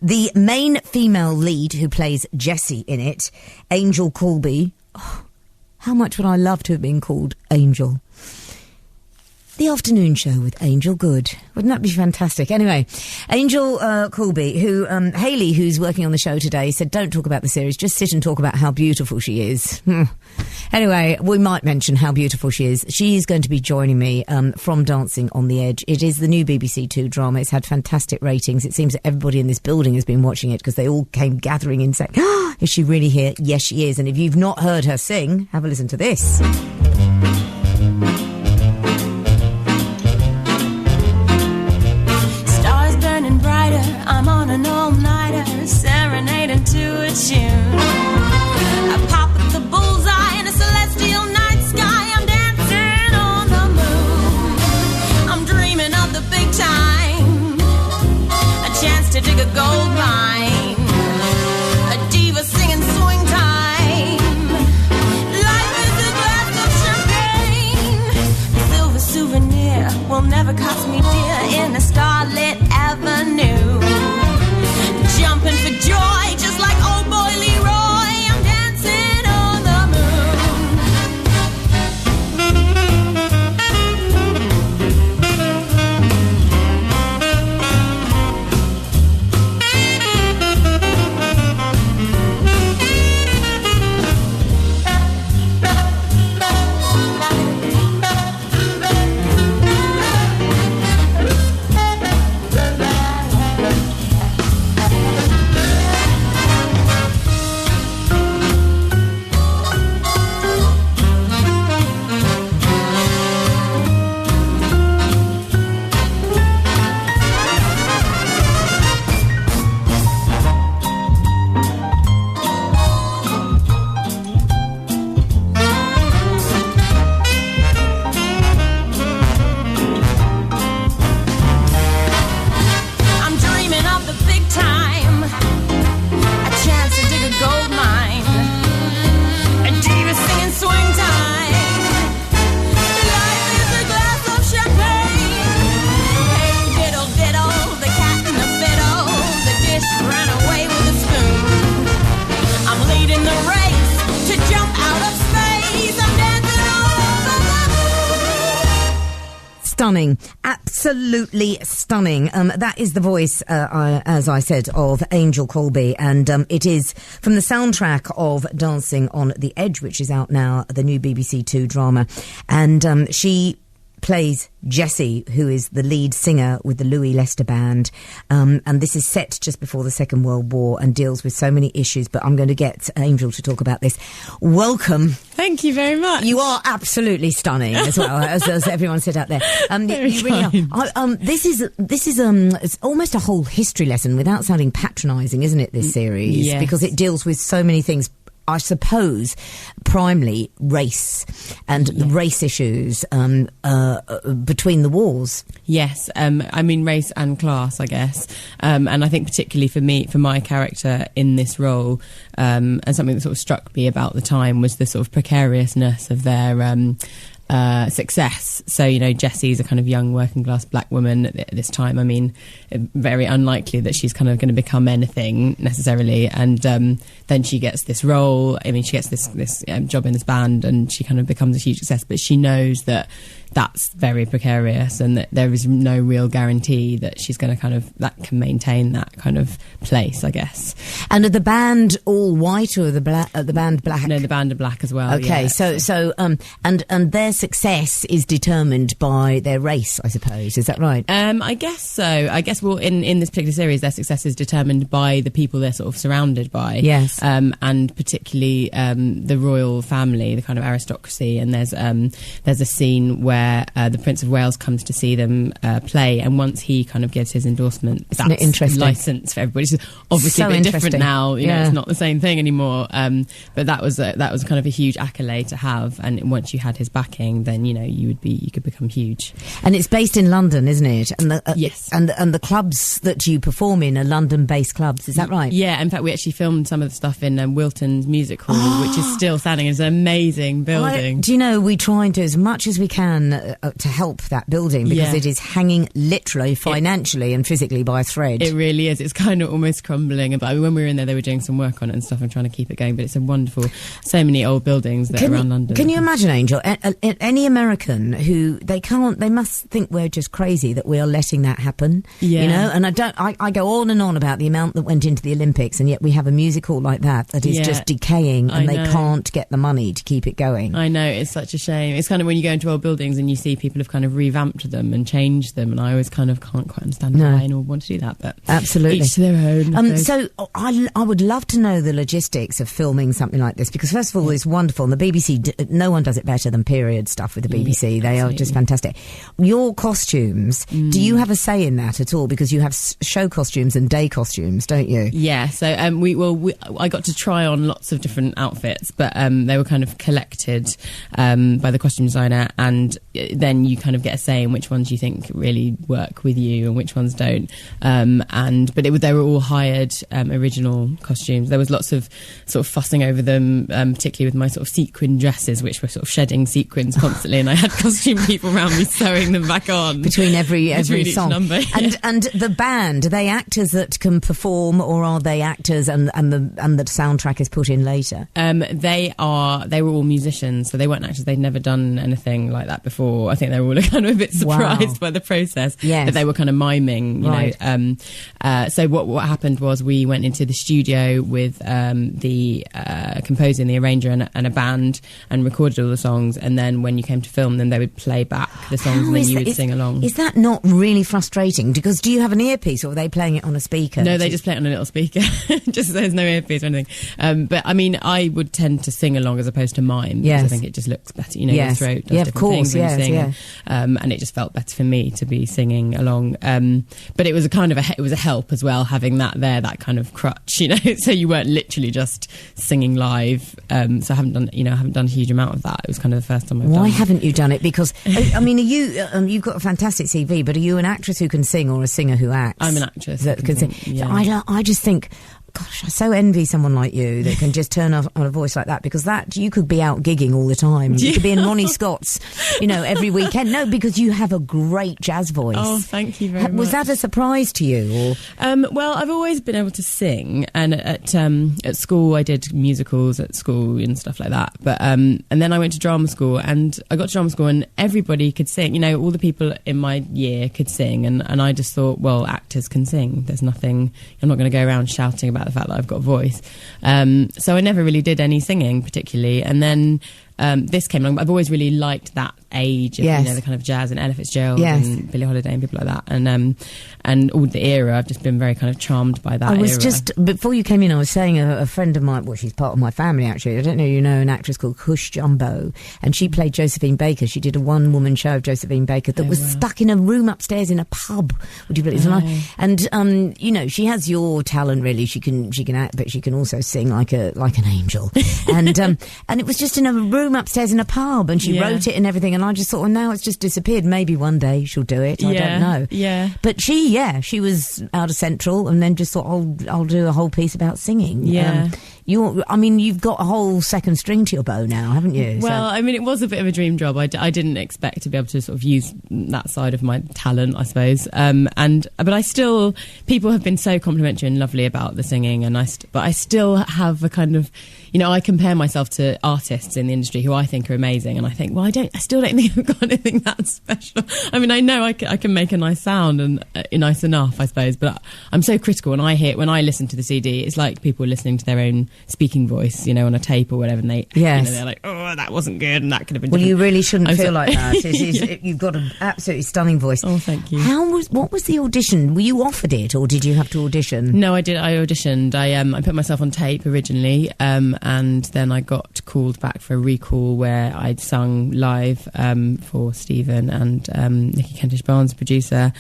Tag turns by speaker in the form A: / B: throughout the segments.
A: The main female lead who plays Jessie in it, Angel Coulby. Oh, how much would I love to have been called Angel? The afternoon show with Angel Good. Wouldn't that be fantastic? Anyway, Angel Coulby, who Hayley, who's working on the show today, said don't talk about the series, just sit and talk about how beautiful she is. Anyway, we might mention how beautiful she is. She's going to be joining me from Dancing on the Edge. It is the new BBC Two drama. It's had fantastic ratings. It seems that everybody in this building has been watching it because they all came gathering in saying, oh, is she really here? Yes, she is. And if you've not heard her sing, have a listen to this.
B: I'm on an all-nighter, serenading to a tune. I pop at the bullseye in a celestial night sky. I'm dancing on the moon. I'm dreaming of the big time, a chance to dig a gold mine, a diva singing swing time. Life is a glass of champagne. A silver souvenir will never cost me dear in a starlit avenue. Jumping for joy, just like old boy Leroy. I'm dancing on the
A: Stunning. Absolutely stunning. That is the voice, as I said, of Angel Coulby, and it is from the soundtrack of Dancing on the Edge, which is out now, the new BBC Two drama. And she plays Jessie, who is the lead singer with the Louis Leicester Band. And this is set just before the Second World War and deals with so many issues. But I'm going to get Angel to talk about this. Welcome.
C: Thank you very much.
A: You are absolutely stunning as well, as everyone said out there. You really are. This is it's almost a whole history lesson without sounding patronising, isn't it, this series?
C: Yes.
A: Because it deals with so many things. I suppose, primarily race and the race issues between the wars.
C: Yes, I mean race and class, I guess. And I think particularly for my character in this role, and something that sort of struck me about the time was the sort of precariousness of their success. So, you know, Jessie's a kind of young working class black woman at this time. I mean, very unlikely that she's kind of going to become anything necessarily. And then she gets this role. I mean, she gets this job in this band and she kind of becomes a huge success. But she knows that that's very precarious and that there is no real guarantee that she's going to that can maintain that kind of place, I guess.
A: And are the band all white or the band black?
C: No, the band are black as well.
A: Okay,
C: yeah.
A: so and their success is determined by their race, I suppose. Is that right?
C: I guess so. I guess, well, in this particular series, their success is determined by the people they're sort of surrounded by.
A: Yes.
C: And particularly the royal family, the kind of aristocracy. And there's a scene where the Prince of Wales comes to see them play, and once he kind of gives his endorsement,
A: Isn't it interesting?
C: License for everybody. It's obviously
A: So
C: a bit different now. You know,
A: Yeah.
C: it's not the same thing anymore. But that was kind of a huge accolade to have. And once you had his backing, then you could become huge.
A: And it's based in London, isn't it? And
C: yes.
A: And the clubs that you perform in are London-based clubs. Is that right?
C: Yeah. In fact, we actually filmed some of the stuff in Wilton's Music Hall, which is still standing. It's an amazing building.
A: Do you know, we try and do as much as we can done to help that building, because it is hanging literally, financially and physically by a thread.
C: It really is. It's kind of almost crumbling. But when we were in there, they were doing some work on it and stuff and trying to keep it going. But it's a wonderful, so many old buildings that are around London.
A: Can you imagine, Angel, any American who they must think we're just crazy that we are letting that happen.
C: Yeah.
A: You know, and I go on and on about the amount that went into the Olympics, and yet we have a music hall like that is just decaying, and they can't get the money to keep it going.
C: I know, it's such a shame. It's kind of when you go into old buildings and you see people have kind of revamped them and changed them, and I always kind of can't quite understand why anyone want to do that, but
A: absolutely,
C: each to their own.
A: So I would love to know the logistics of filming something like this, because first of all, it's wonderful, and the BBC, no one does it better than period stuff with the BBC. They are just fantastic. Your costumes, do you have a say in that at all? Because you have show costumes and day costumes, don't you?
C: Yeah, so I got to try on lots of different outfits, but they were kind of collected by the costume designer, and then you kind of get a say in which ones you think really work with you and which ones don't. But they were all hired original costumes. There was lots of sort of fussing over them, particularly with my sort of sequin dresses, which were sort of shedding sequins constantly, and I had costume people around me sewing them back on
A: between every song.
C: Number,
A: and the band, are they actors that can perform, or are they actors and the soundtrack is put in later?
C: They were all musicians, so they weren't actors. They'd never done anything like that before. I think they were all kind of a bit surprised by the process. That they were kind of miming, you know. So what happened was we went into the studio with the composer and the arranger and a band, and recorded all the songs, and then when you came to film them, they would play back the songs and then you would sing along.
A: Is that not really frustrating? Because do you have an earpiece, or are they playing it on a speaker?
C: No, they just play it on a little speaker. Just so there's no earpiece or anything. But I mean, I would tend to sing along as opposed to mime, because I think it just looks better. You know, your throat does different things when you sing. And it just felt better for me to be singing along. But it was it was a help as well, having that there, that kind of crutch, you know, so you weren't literally just singing live. So I haven't done a huge amount of that. It was kind of the first time I've done it.
A: Why haven't you done it? Because, I mean, you've got a fantastic CV, but are you an actress who can sing, or a singer who acts?
C: I'm an actress
A: that can sing.
C: Yeah.
A: I just think, gosh, I so envy someone like you that can just turn off on a voice like that, because that you could be out gigging all the time. You could be in Ronnie Scott's, you know, every weekend. No, because you have a great jazz voice.
C: Oh, thank you very much.
A: Was that a surprise to you? Or?
C: Well, I've always been able to sing, and at school I did musicals at school and stuff like that. But and then I went to drama school, and I got to drama school, and everybody could sing. You know, all the people in my year could sing, and I just thought, well, actors can sing. There's nothing. I'm not going to go around shouting about the fact that I've got a voice. So I never really did any singing particularly, and then this came along. I've always really liked that age of, you know, the kind of jazz and Ella Fitzgerald and Billie Holiday and people like that, and all the era. I've just been very kind of charmed by that.
A: I was
C: era.
A: just, before you came in, I was saying a friend of mine, well, she's part of my family actually, I don't know, you know, an actress called Cush Jumbo, and she played Josephine Baker. She did a one-woman show of Josephine Baker that was stuck in a room upstairs in a pub. Would you believe it? And you know, she has your talent really. She can act, but she can also sing like an angel. And it was just in a room upstairs in a pub, and she wrote it and everything, and I just thought, well, now it's just disappeared. Maybe one day she'll do it. I don't know.
C: Yeah.
A: But she was out of Central, and then just thought, I'll do a whole piece about singing.
C: Yeah.
A: You've got a whole second string to your bow now, haven't you?
C: Well, I mean, it was a bit of a dream job. I didn't expect to be able to sort of use that side of my talent, I suppose. But I still, people have been so complimentary and lovely about the singing, but I still have a kind of, you know, I compare myself to artists in the industry who I think are amazing, and I think, well, I still don't think I've got anything that special. I mean, I know I can make a nice sound and nice enough, I suppose, but I'm so critical, and when I listen to the CD, it's like people listening to their own speaking voice, you know, on a tape or whatever, and they're like, oh, that wasn't good, and that could have been different.
A: Well, you really shouldn't feel like that. You've got an absolutely stunning voice.
C: Oh, thank you.
A: What was the audition? Were you offered it, or did you have to audition?
C: No, I did. I auditioned. I put myself on tape originally, and then I got called back for a recall where I'd sung live for Stephen and Nikki Kentish Barnes, producer.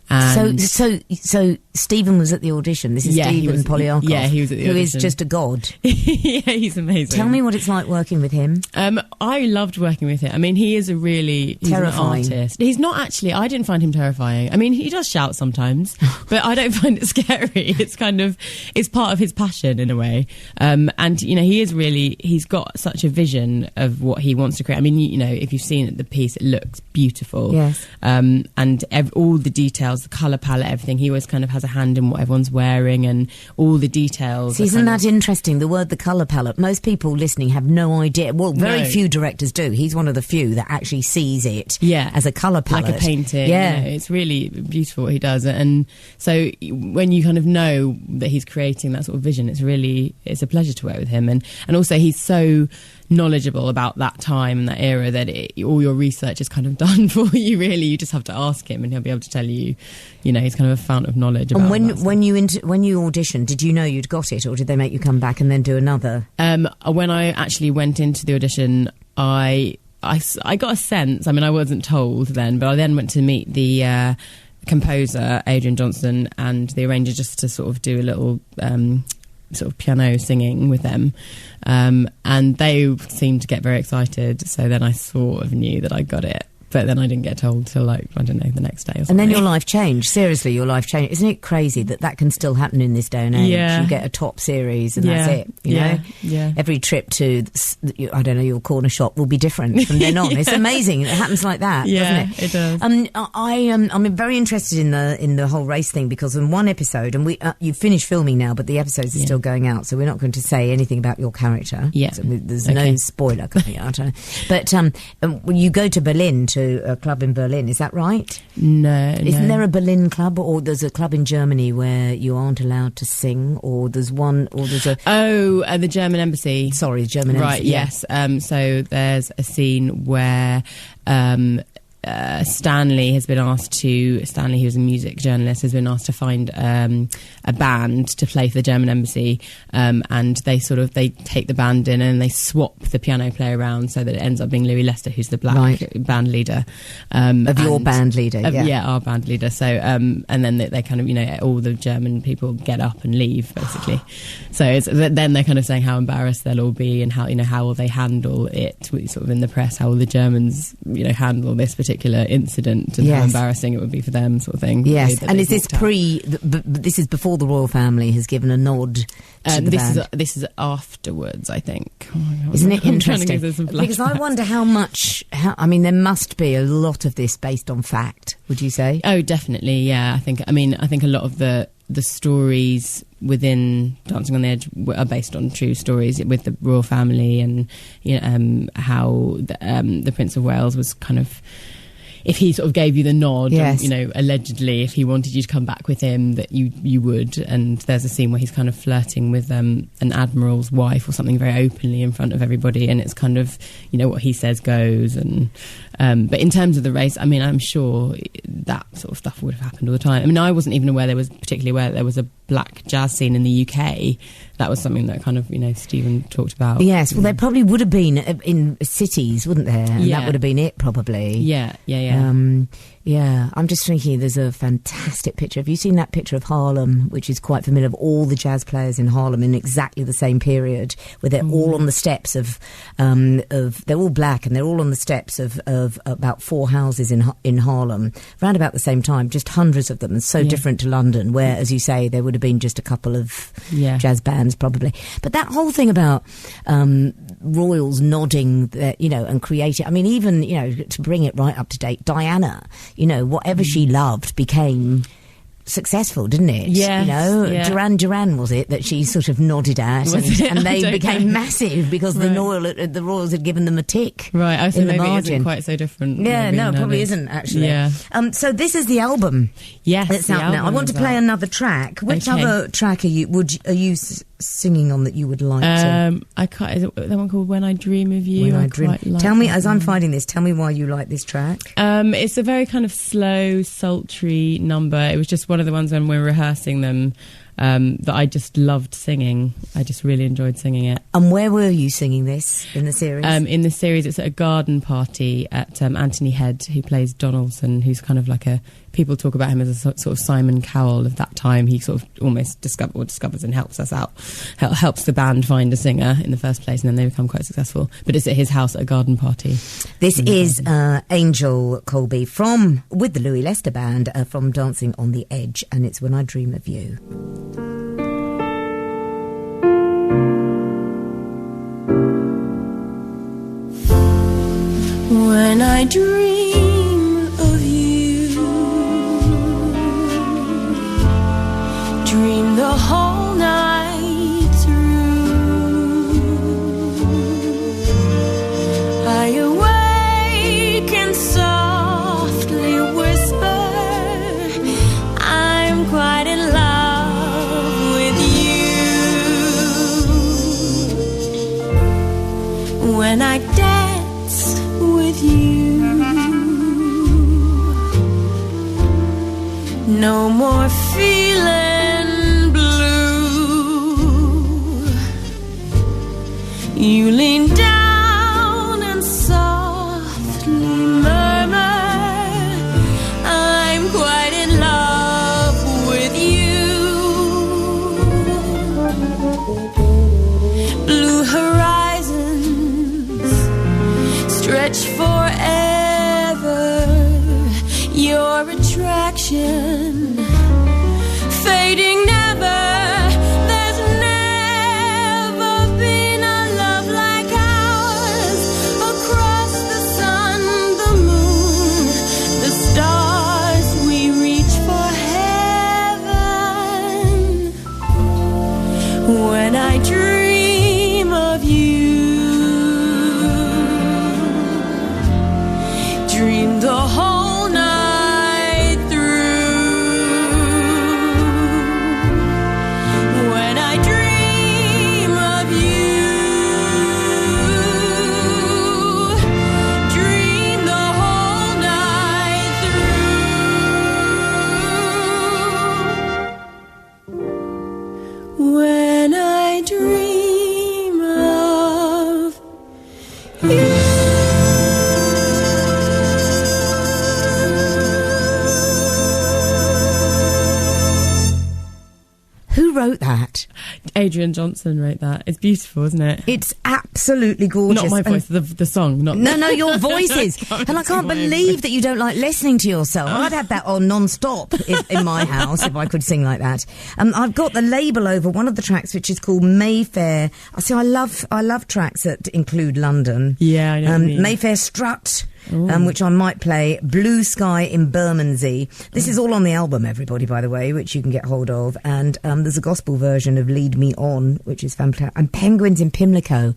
C: And
A: so Stephen was at the audition. This is Stephen Polyarkov.
C: Yeah, he was at the audition.
A: Who is just a god.
C: Yeah, he's amazing.
A: Tell me what it's like working with him.
C: I loved working with him. I mean, he's
A: terrifying.
C: An artist. He's not actually. I didn't find him terrifying. I mean, he does shout sometimes, but I don't find it scary. It's it's part of his passion in a way. And he's got such a vision of what he wants to create. I mean, if you've seen the piece, it looks beautiful.
A: Yes.
C: And all the details, the colour palette, everything. He always kind of has a hand in what everyone's wearing and all the details.
A: See, isn't that interesting? The word, the colour palette. Most people listening have no idea. Well, very few directors do. He's one of the few that actually sees it as a colour palette.
C: Like a painting.
A: Yeah.
C: It's really beautiful what he does. And so when you kind of know that he's creating that sort of vision, it's a pleasure to work with him. And also he's so knowledgeable about that time and that era that all your research is kind of done for you, really. You just have to ask him and he'll be able to tell you, he's kind of a fount of knowledge about
A: And when you auditioned, did you know you'd got it, or did they make you come back and then do another?
C: When I actually went into the audition, I got a sense. I mean, I wasn't told then, but I then went to meet the composer, Adrian Johnson, and the arranger, just to sort of do a little sort of piano singing with them, and they seemed to get very excited. So then I sort of knew that I got it. But then I didn't get told till, the next day or something.
A: And then your life changed. Seriously, your life changed. Isn't it crazy that can still happen in this day and age?
C: Yeah.
A: You get a top series and that's it, you know?
C: Yeah.
A: Every trip to, your corner shop will be different from then on. It's amazing. It happens like that, doesn't it?
C: It does.
A: I'm very interested in the whole race thing, because in one episode, and you've finished filming now, but the episodes are still going out, so we're not going to say anything about your character.
C: Yeah.
A: So there's no spoiler coming out. But when you go to Berlin, to a club in Berlin, is that right?
C: No.
A: Isn't there a Berlin club, or there's a club in Germany where you aren't allowed to sing, or there's a...
C: the German embassy.
A: Sorry, the German embassy.
C: Right, yes. So there's a scene where... Stanley, who was a music journalist, has been asked to find a band to play for the German embassy, and they take the band in and they swap the piano player around so that it ends up being Louis Lester, who's the black band leader.
A: Your band leader,
C: our band leader. So, and then they kind of, all the German people get up and leave, basically. So then they're kind of saying how embarrassed they'll all be, and how will they handle it, sort of in the press, how will the Germans, handle this particular incident, and how embarrassing it would be for them, sort of thing.
A: Yes, and is this this is before the royal family has given a nod to the band?
C: This is afterwards, I think. Oh my God.
A: Isn't it interesting?
C: Because
A: I wonder how there must be a lot of this based on fact, would you say?
C: Oh, definitely, yeah. I think a lot of the stories within Dancing on the Edge are based on true stories with the royal family, and how the Prince of Wales was kind of, if he sort of gave you the nod, and, allegedly, if he wanted you to come back with him, that you would. And there's a scene where he's kind of flirting with an admiral's wife or something very openly in front of everybody, and it's kind of, what he says goes. And but in terms of the race, I mean, I'm sure that sort of stuff would have happened all the time. I mean, I wasn't even aware there was a black jazz scene in the UK. That was something that kind of, Stephen talked about.
A: Yes, well, there probably would have been in cities, wouldn't there? And that would have been it, probably.
C: Yeah.
A: I'm just thinking, there's a fantastic picture. Have you seen that picture of Harlem, which is quite familiar, of all the jazz players in Harlem in exactly the same period, where they're all on the steps of they're all black, and they're all on the steps of about 4 houses in Harlem, around about the same time, just hundreds of them, and so different to London, where, as you say, there would have been just a couple of jazz bands, probably. But that whole thing about royals nodding, and creating, I mean, even, to bring it right up to date, Diana, whatever she loved became successful, didn't it?
C: Yeah.
A: Duran was it that she sort of nodded at, and they became massive because the royals had given them a tick.
C: Right, I think maybe
A: margin.
C: It isn't quite so different.
A: Yeah, no, probably isn't actually.
C: Yeah.
A: So this is the album.
C: Yes,
A: that's out now. I want to play another track. Which other track are you singing on that you would like to?
C: I can't. Is it that one called "When I Dream of You"?
A: Tell me, as I'm finding this, tell me why you like this track.
C: It's a very kind of slow, sultry number. It was just one of the ones when we were rehearsing them that I just loved singing. I just really enjoyed singing it.
A: And where were you singing this in the series?
C: In the series, it's at a garden party at Anthony Head, who plays Donaldson, who's kind of like a people talk about him as a sort of Simon Cowell of that time. He sort of almost discovers and helps us out, helps the band find a singer in the first place, and then they become quite successful. But it's at his house at a garden party.
A: This is Angel Coulby with the Louis Lester Band from Dancing on the Edge, and it's When I Dream of You.
B: When I dream of you, dream the whole night through, I awake and softly whisper, I'm quite in love with you. When I dance with you, no more feeling blue. You lean down and softly murmur, I'm quite in love with you. Blue horizons stretch forever, your attraction fading never. There's never been a love like ours. Across the sun, the moon, the stars, we reach for heaven. When I dream of you, dream the whole night through. When I dream of you, dream the whole night through. When I dream of you.
A: Who wrote that?
C: Adrian Johnson wrote that. It's beautiful, isn't it?
A: It's absolutely gorgeous.
C: Not my voice, the song. Not
A: No, your voices. And I can't believe that you don't like listening to yourself. I'd have that on non-stop in my house if I could sing like that. I've got the label over one of the tracks, which is called Mayfair. I love tracks that include London.
C: Yeah, I know what you mean.
A: Mayfair Strut. Which I might play. Blue Sky in Bermondsey. This is all on the album, everybody, by the way, which you can get hold of. And there's a gospel version of Lead Me On, which is fantastic. And Penguins in Pimlico.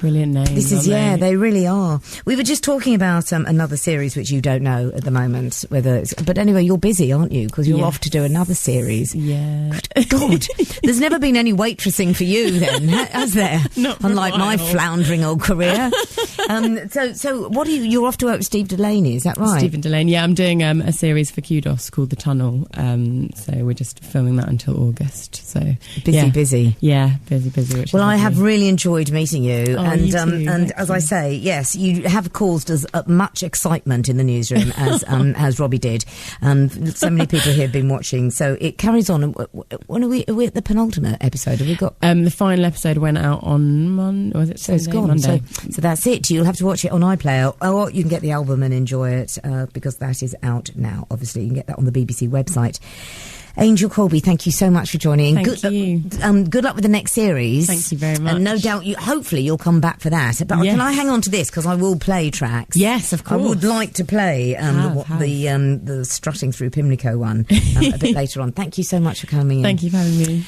C: Brilliant names.
A: This is, they really are. We were just talking about another series which you don't know at the moment, but anyway, you're busy, aren't you? Because you're off to do another series.
C: Yeah.
A: God, there's never been any waitressing for you then, has there?
C: Not for
A: Unlike my floundering old career. So what you're off to work with Steve Delaney, is that right?
C: Stephen Delaney, yeah. I'm doing a series for Kudos called The Tunnel. So we're just filming that until August. So
A: busy.
C: Yeah, busy. Which
A: I have really enjoyed meeting you,
C: you too.
A: And as I say, yes, you have caused us much excitement in the newsroom as Robbie did. So many people here have been watching, so it carries on. When are we at the penultimate episode? Have we got
C: the final episode went out on Monday? Was it Sunday?
A: So it's gone.
C: Monday.
A: So that's it. You'll have to watch it on iPlayer, or you can get the album and enjoy it because that is out now. Obviously, you can get that on the BBC website. Angel Coulby, thank you so much for joining.
C: Thank you.
A: Good luck with the next series.
C: Thank you very much.
A: And no doubt, hopefully you'll come back for that. But
C: yes.
A: Can I hang on to this, because I will play tracks.
C: Yes, of course.
A: I would like to play the strutting through Pimlico one a bit later on. Thank you so much for coming in.
C: Thank you for having me.